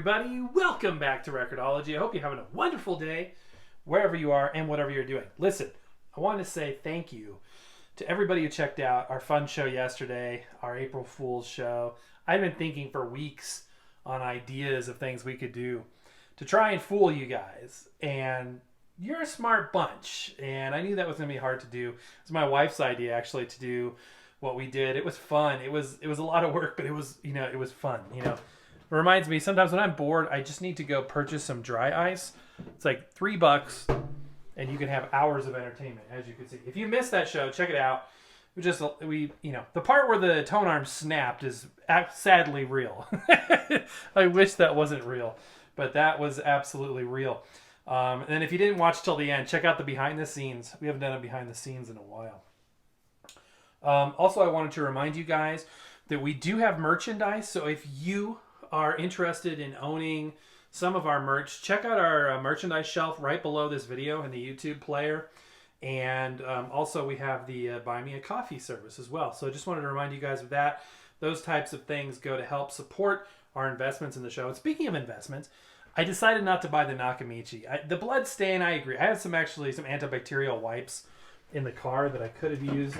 everybody. Welcome back to Record-ology. I hope you're having a wonderful day wherever you are and whatever you're doing. Listen, I want to say thank you to everybody who checked out our fun show yesterday, our April Fool's show. I've been thinking for weeks on ideas of things we could do to try and fool you guys. And you're a smart bunch. And I knew that was going to be hard to do. It was my wife's idea, actually, to do what we did. It was fun. It was a lot of work, but it was fun, It reminds me, sometimes when I'm bored, I just need to go purchase some dry ice. It's like $3, and you can have hours of entertainment, as you can see. If you missed that show, check it out. The part where the tone arm snapped is sadly real. I wish that wasn't real, but that was absolutely real. And then if you didn't watch till the end, check out the behind the scenes. We haven't done a behind the scenes in a while. Also, I wanted to remind you guys that we do have merchandise. So if you are interested in owning some of our merch, check out our merchandise shelf right below this video in the YouTube player. And also we have the Buy Me a Coffee service as well. So I just wanted to remind you guys of that. Those types of things go to help support our investments in the show. And speaking of investments, I decided not to buy the Nakamichi. The blood stain, I agree. I had some antibacterial wipes in the car that I could have used.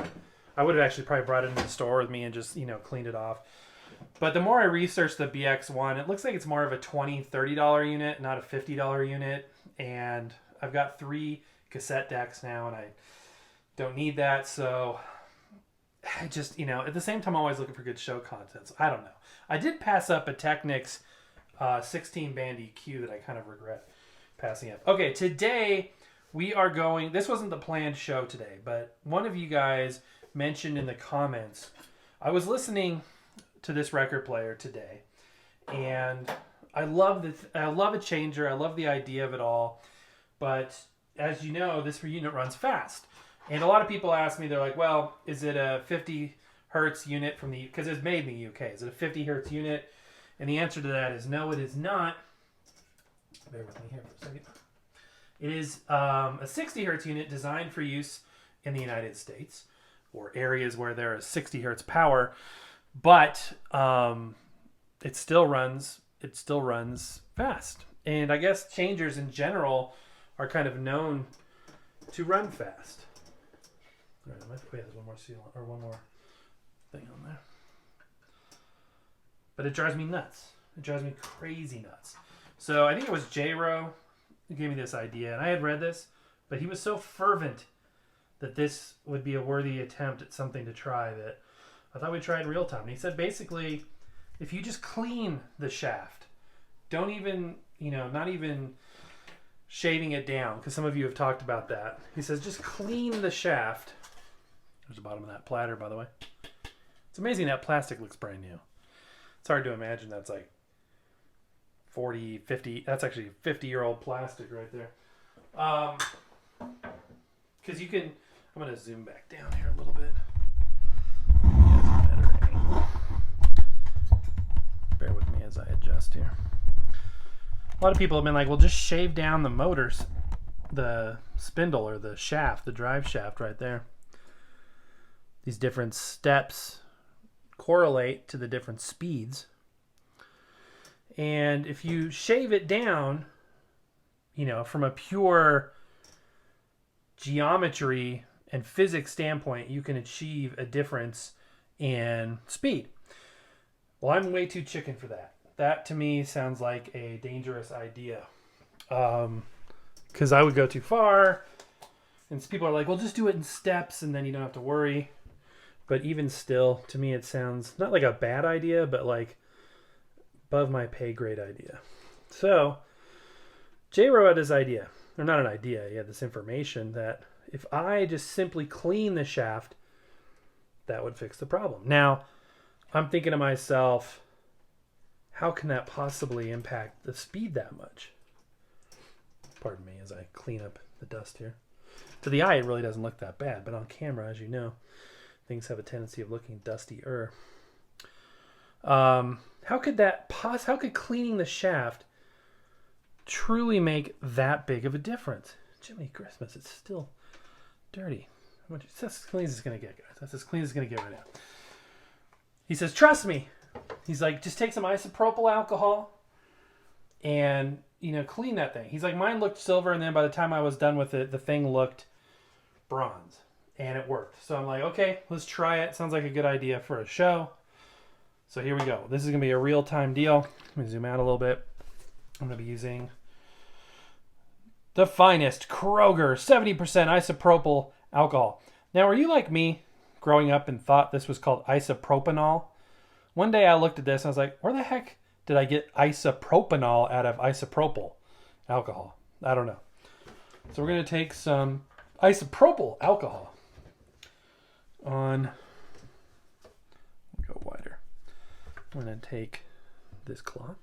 I would have actually probably brought it into the store with me and just, cleaned it off. But the more I researched the BX1, it looks like it's more of a $20, $30 unit, not a $50 unit. And I've got 3 cassette decks now, and I don't need that. So I just, at the same time, I'm always looking for good show content. So I don't know. I did pass up a Technics 16-band EQ that I kind of regret passing up. Okay, today we are going, this wasn't the planned show today, but one of you guys mentioned in the comments, I was listening to this record player today, and I love a changer. I love the idea of it all, but as you know, this unit runs fast, and a lot of people ask me, they're like, well, is it a 50 hertz unit because it's made in the UK? Is it a 50 hertz unit? And the answer to that is no, it is not. Bear with me here for a second. It is a 60 hertz unit designed for use in the United States or areas where there is 60 hertz power. But it still runs fast. And I guess changers in general are kind of known to run fast. All right, there's one more seal or one more thing on there. But it drives me nuts. It drives me crazy nuts. So I think it was J-Ro who gave me this idea, and I had read this, but he was so fervent that this would be a worthy attempt at something to try that I thought we'd try it in real time. And he said basically, if you just clean the shaft, don't even, not even shaving it down, because some of you have talked about that. He says just clean the shaft. There's the bottom of that platter, by the way. It's amazing that plastic looks brand new. It's hard to imagine that's like 40, 50, that's actually 50-year-old plastic right there. Because you can, I'm going to zoom back down here a little bit. Bear with me as I adjust here. A lot of people have been like, well, just shave down the motors, the spindle or the shaft, the drive shaft right there. These different steps correlate to the different speeds. And if you shave it down, from a pure geometry and physics standpoint, you can achieve a difference in speed. Well, I'm way too chicken for that. That to me sounds like a dangerous idea. Because I would go too far. And people are like, well, just do it in steps and then you don't have to worry. But even still, to me it sounds not like a bad idea, but like above my pay grade idea. So, J-Ro had this idea. Or not an idea, he had this information that if I just simply clean the shaft, that would fix the problem. Now, I'm thinking to myself, how can that possibly impact the speed that much? Pardon me as I clean up the dust here. To the eye, it really doesn't look that bad, but on camera, as you know, things have a tendency of looking dustier. How could cleaning the shaft truly make that big of a difference? Jiminy Christmas, it's still dirty. That's as clean as it's going to get, guys. That's as clean as it's going to get right now. He says, trust me. He's like, just take some isopropyl alcohol, and, clean that thing. He's like, mine looked silver, and then by the time I was done with it, the thing looked bronze, and it worked. So I'm like, okay, let's try it. Sounds like a good idea for a show. So here we go. This is going to be a real-time deal. Let me zoom out a little bit. I'm going to be using the finest Kroger 70% isopropyl alcohol. Now, are you like me growing up and thought this was called isopropanol? One day I looked at this and I was like, where the heck did I get isopropanol out of isopropyl alcohol? I don't know. So we're going to take some isopropyl alcohol on, go wider. I'm going to take this cloth.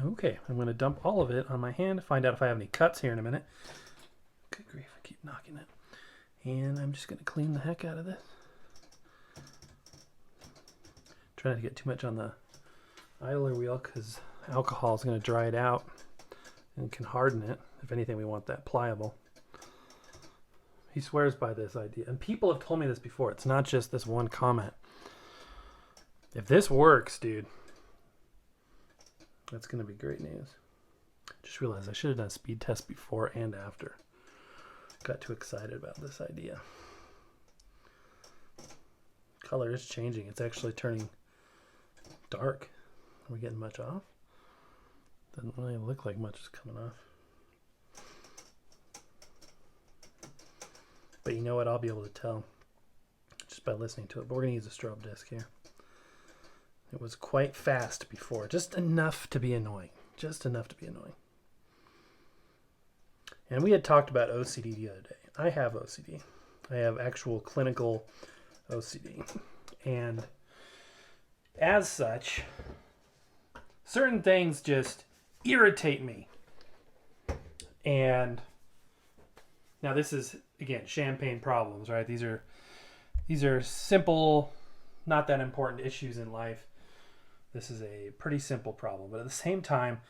Okay, I'm going to dump all of it on my hand, find out if I have any cuts here in a minute. Good grief, I keep knocking it. And I'm just going to clean the heck out of this. Try not to get too much on the idler wheel because alcohol is going to dry it out and can harden it. If anything, we want that pliable. He swears by this idea. And people have told me this before. It's not just this one comment. If this works, dude, that's going to be great news. Just realized I should have done a speed test before and after. Got too excited about this idea. Color is changing. It's actually turning dark. Are we getting much off? Doesn't really look like much is coming off. But you know what? I'll be able to tell just by listening to it. But we're going to use a strobe disc here. It was quite fast before. Just enough to be annoying. Just enough to be annoying. And we had talked about OCD the other day. I have OCD. I have actual clinical OCD. And as such, certain things just irritate me. And now this is, again, champagne problems, right? These are simple, not that important issues in life. This is a pretty simple problem. But at the same time,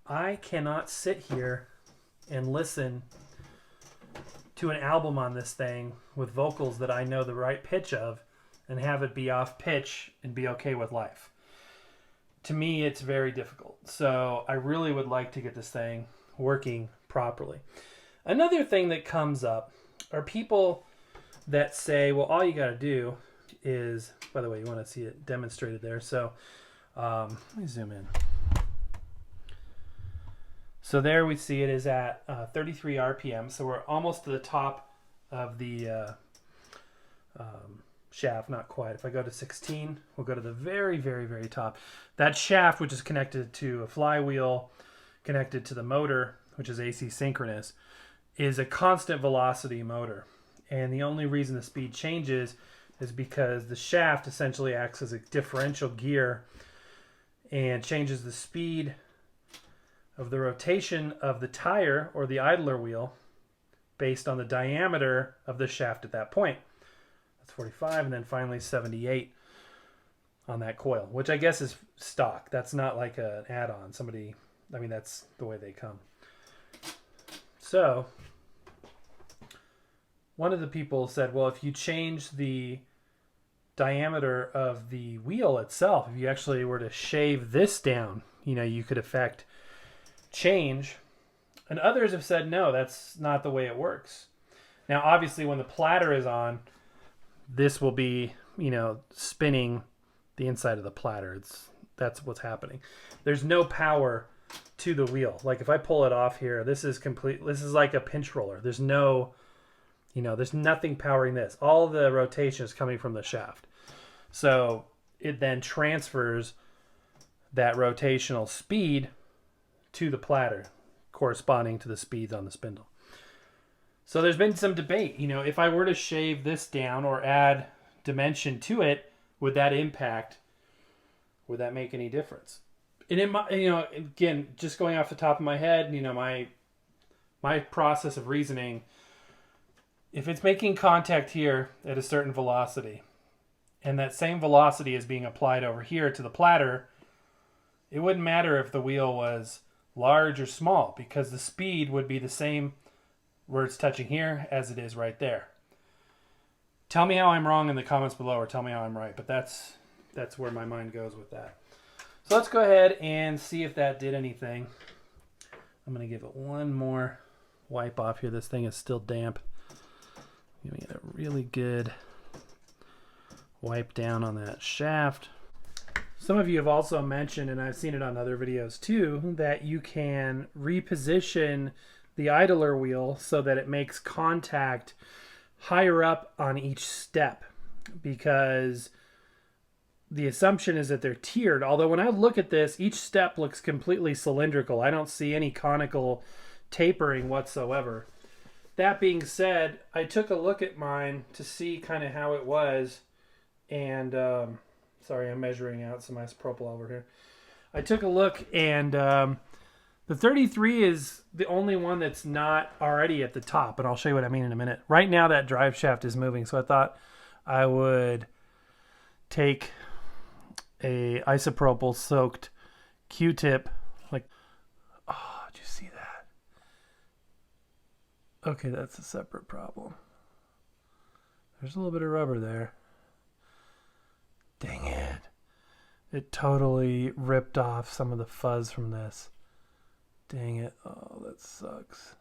I cannot sit here and listen to an album on this thing with vocals that I know the right pitch of and have it be off pitch and be okay with life. To me, it's very difficult. So I really would like to get this thing working properly. Another thing that comes up are people that say, well, all you got to do is, by the way, you want to see it demonstrated there. So let me zoom in. So there we see it is at 33 RPM. So we're almost to the top of the shaft, not quite. If I go to 16, we'll go to the very, very, very top. That shaft, which is connected to a flywheel, connected to the motor, which is AC synchronous, is a constant velocity motor. And the only reason the speed changes is because the shaft essentially acts as a differential gear and changes the speed of the rotation of the tire or the idler wheel based on the diameter of the shaft at that point. That's 45, and then finally 78 on that coil, which I guess is stock. That's not like an add-on. That's the way they come. So one of the people said, well, if you change the diameter of the wheel itself, if you actually were to shave this down, you could affect change. And others have said, no, that's not the way it works. Now, obviously, when the platter is on, this will be, spinning the inside of the platter. That's what's happening. There's no power to the wheel. Like if I pull it off here, this is like a pinch roller. There's no, there's nothing powering this. All the rotation is coming from the shaft. So it then transfers that rotational speed to the platter, corresponding to the speeds on the spindle. So there's been some debate. If I were to shave this down or add dimension to it, would that make any difference? And again, just going off the top of my head, my process of reasoning, if it's making contact here at a certain velocity, and that same velocity is being applied over here to the platter, it wouldn't matter if the wheel was large or small, because the speed would be the same where it's touching here as it is right there. Tell me how I'm wrong in the comments below, or tell me how I'm right, but that's where my mind goes with that. So let's go ahead and see if that did anything. I'm going to give it one more wipe off here. This thing is still damp. Give me a really good wipe down on that shaft. Some of you have also mentioned, and I've seen it on other videos too, that you can reposition the idler wheel so that it makes contact higher up on each step, because the assumption is that they're tiered. Although when I look at this, each step looks completely cylindrical. I don't see any conical tapering whatsoever. That being said, I took a look at mine to see kind of how it was, and sorry, I'm measuring out some isopropyl over here. I took a look, and the 33 is the only one that's not already at the top, and I'll show you what I mean in a minute. Right now that drive shaft is moving, so I thought I would take a isopropyl soaked Q-tip, like, oh, did you see that? Okay, that's a separate problem. There's a little bit of rubber there. Dang it. It totally ripped off some of the fuzz from this. Dang it. Oh, that sucks.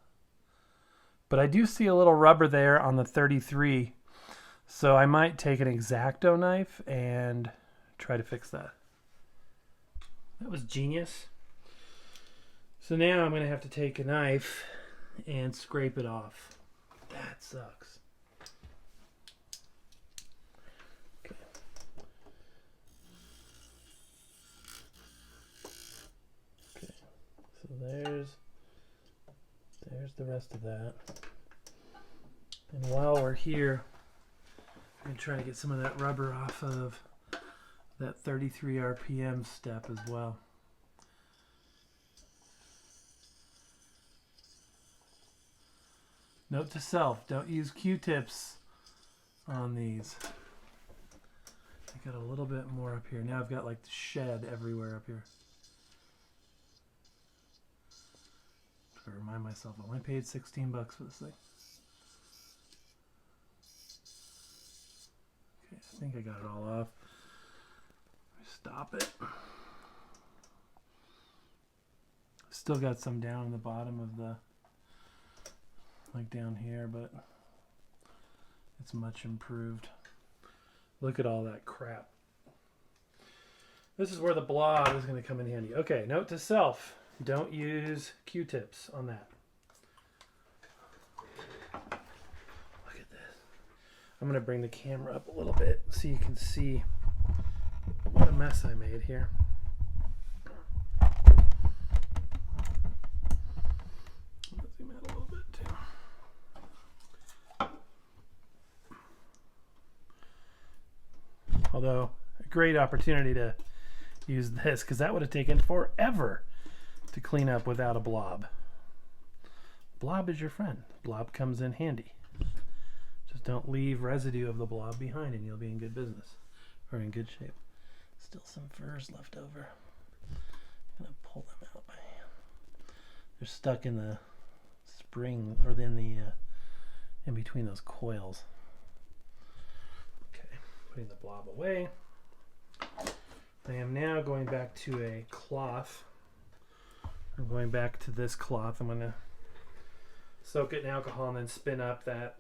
But I do see a little rubber there on the 33. So I might take an X-Acto knife and try to fix that. That was genius. So now I'm going to have to take a knife and scrape it off. That sucks. Okay. Okay. So there's the rest of that. And while we're here, I'm going to try to get some of that rubber off of that 33 RPM step as well. Note to self, don't use Q-tips on these. I got a little bit more up here. Now I've got like the shed everywhere up here. To remind myself, I only paid 16 bucks for this thing. Okay, I think I got it all off. Stop it. Still got some down in the bottom of the, like down here, but it's much improved. Look at all that crap. This is where the blob is going to come in handy. Okay, note to self, don't use Q-tips on that. Look at this. I'm going to bring the camera up a little bit so you can see what a mess I made here. Let's zoom out a little bit too. Although, a great opportunity to use this, because that would have taken forever to clean up without a blob. Blob is your friend. Blob comes in handy. Just don't leave residue of the blob behind and you'll be in good business, or in good shape. Still some furs left over. I'm gonna pull them out by hand. They're stuck in the spring, or in the in between those coils. Okay, putting the blob away. I am now going back to a cloth. I'm going back to this cloth. I'm gonna soak it in alcohol and then spin up that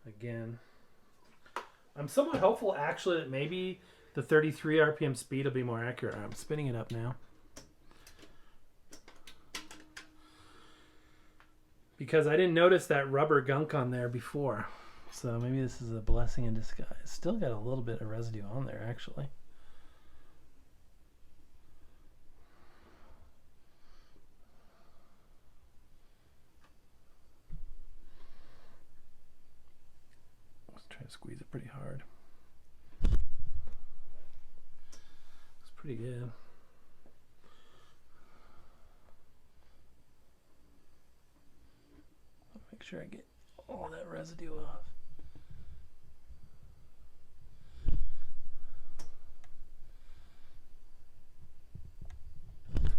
again. I'm somewhat hopeful actually that maybe the 33 RPM speed will be more accurate. I'm spinning it up now. Because I didn't notice that rubber gunk on there before. So maybe this is a blessing in disguise. Still got a little bit of residue on there actually. Try to squeeze it pretty hard. Looks pretty good. I'll make sure I get all that residue off.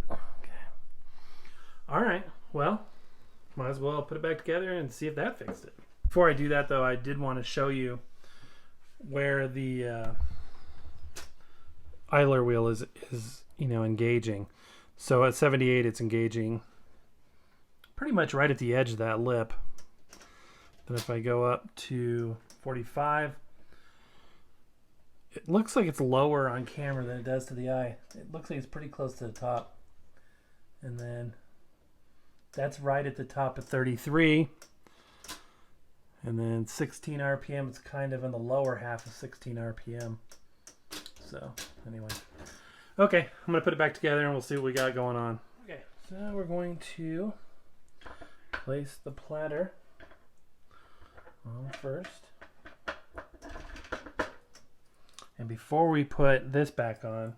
Okay. All right. Well, might as well put it back together and see if that fixed it. Before I do that, though, I did want to show you where the idler wheel is engaging. So at 78 it's engaging pretty much right at the edge of that lip. Then if I go up to 45, it looks like it's lower on camera than it does to the eye. It looks like it's pretty close to the top. And then that's right at the top of 33. And then 16 RPM, it's kind of in the lower half of 16 RPM. So anyway. Okay, I'm going to put it back together and we'll see what we got going on. Okay, so we're going to place the platter on first. And before we put this back on,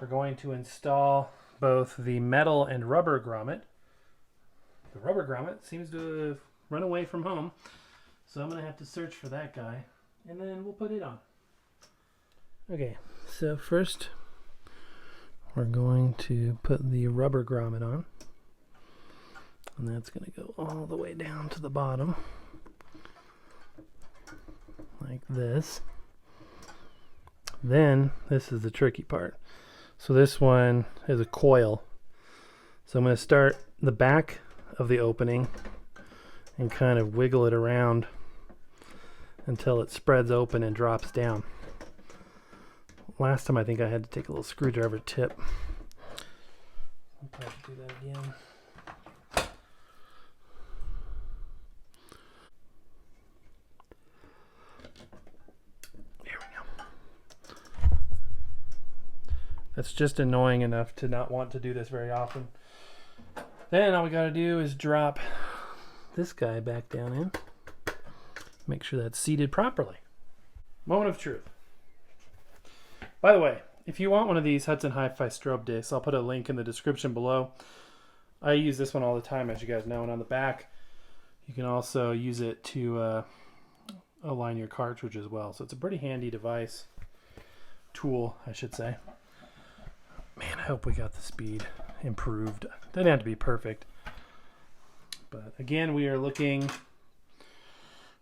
we're going to install both the metal and rubber grommet. The rubber grommet seems to have run away from home, so I'm going to have to search for that guy, and then we'll put it on. Okay, so first we're going to put the rubber grommet on, and that's going to go all the way down to the bottom, like this. Then, this is the tricky part. So this one is a coil. So I'm going to start the back of the opening and kind of wiggle it around until it spreads open and drops down. Last time I think I had to take a little screwdriver tip. I'll probably do that again. There we go. That's just annoying enough to not want to do this very often. Then all we got to do is drop this guy back down in. Make sure that's seated properly. Moment of truth. By the way, if you want one of these Hudson Hi-Fi strobe discs, I'll put a link in the description below. I use this one all the time, as you guys know, and on the back you can also use it to align your cartridge as well. So it's a pretty handy device, tool I should say. Man, I hope we got the speed improved. Doesn't have to be perfect. But again, we are looking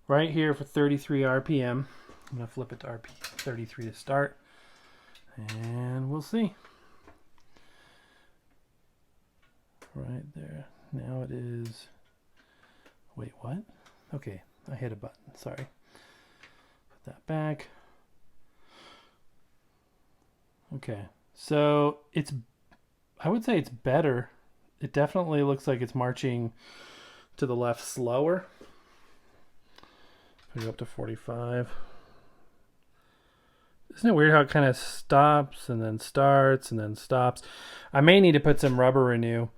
right here for 33 RPM. I'm going to flip it to RP 33 to start. And we'll see. Right there. Now it is... Wait, what? Okay, I hit a button. Sorry. Put that back. Okay. So it's... I would say it's better. It definitely looks like it's marching to the left slower. If we go up to 45. Isn't it weird how it kind of stops and then starts and then stops? I may need to put some rubber renew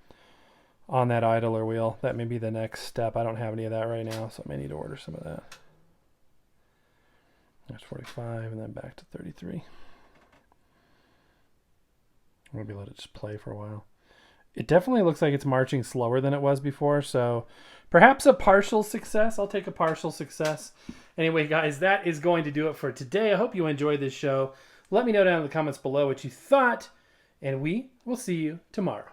on that idler wheel. That may be the next step. I don't have any of that right now, so I may need to order some of that. There's 45 and then back to 33. Maybe let it just play for a while. It definitely looks like it's marching slower than it was before, so perhaps a partial success. I'll take a partial success. Anyway, guys, that is going to do it for today. I hope you enjoyed this show. Let me know down in the comments below what you thought, and we will see you tomorrow.